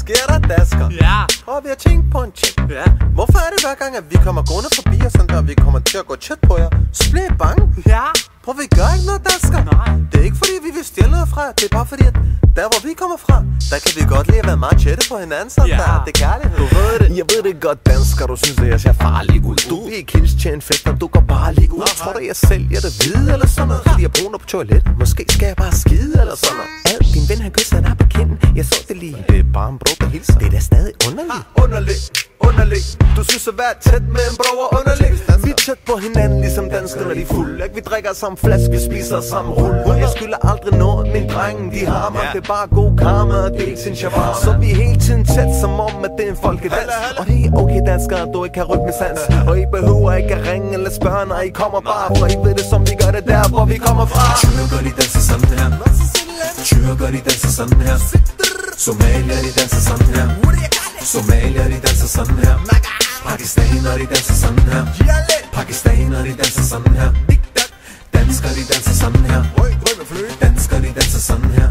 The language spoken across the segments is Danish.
sker der, dasker? Ja. Og vi har tænkt på en ting. Ja. Hvorfor er det hver gang, at vi kommer gående forbi og sådan der, vi kommer til at gå tæt på jer, så bliver I bange? Ja. Prøv, vi gør ikke noget, dansker. Nej. Det er ikke fordi, vi vil stjæle noget fra. Det er bare fordi, at der hvor vi kommer fra, der kan vi godt lide at være meget tætte på hinanden. Sådan Ja. der, det er kærlighed. Du ved det. Jeg ved det godt, dansker. Du synes, at jeg ser farlig ud. Du vil ikke hilse til en fest, når du går bare lige ud. Tror du, jeg sælger det hvide eller sådan noget? Fordi jeg bruger på toilet. Måske skal jeg bare skide eller sådan noget. Din ven, han kysser dig på kinden. Jeg så det lige. Det er bare en bro, der hilser. Det er da stadig underligt. Underligt. Du synes at være tæt med en bro er underligt. Vi er tæt på hinanden, ligesom danskere, når de er fulde. Vi drikker samme flaske, vi spiser samme rulle. Jeg skylder aldrig noget, min drenge, de har mig. Det er bare god karma og del sin shawarma. Så vi er hele tiden tæt, som om at det er en folkedans. Og det er okay, danskere, du ikke har rytmesans. Og I behøver ikke at ringe eller spørge, når I kommer bare. For I ved det, som vi gør det der, hvor vi kommer fra. Tyrker, de danser sådan her. Tyrker, de danser sådan her. Somalier, de danser sådan her. Somalier, de danser sådan her. Pakistaner, de danser sådan her. Pakistaner, de danser sådan her. Danskere, de danser sådan her. Danskere, de danser sådan her.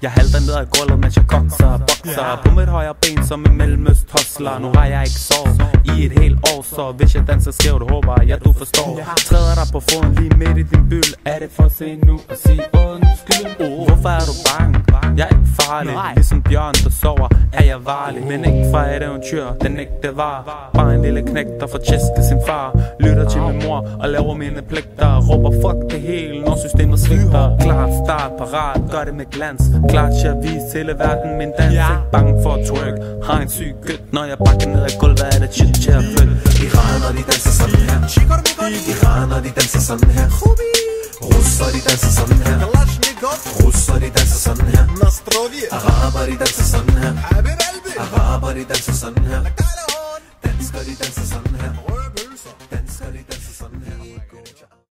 Jeg halter ned ad gulvet, mens jeg kokser og bokser på mit højre ben som en mellemøst hustler. Nu har jeg ikke sovet i et helt år, så hvis jeg danser skævt, håber jeg du forstår. Træder dig på foden lige midt i din byld. Er det for sent nu at sige undskyld? Hvorfor er du bange? Jeg er ikke farlig. Ligesom bjørn der sover er jeg varlig. Men ikke fra et eventyr, den ægte var. Bare en lille knæk der får tjæsket sin far. Lytter til min mor og laver mine pligter. Råber fuck det hele når systemet svigter. Klart, start, parat, gør det med glans. Klart til at vise hele verden min dans. Ikke bange for at twerk. Har en syg gødt når jeg bakker ned ad gulvet. Er det shit til at følge? Iraner, de danser sådan her. Iraner, de danser sådan her. Russer, de danser sådan her. Russer, de danser sådan her. Araber, de danser sådan her. Araber, de danser sådan her. Danskere, de danser sådan her.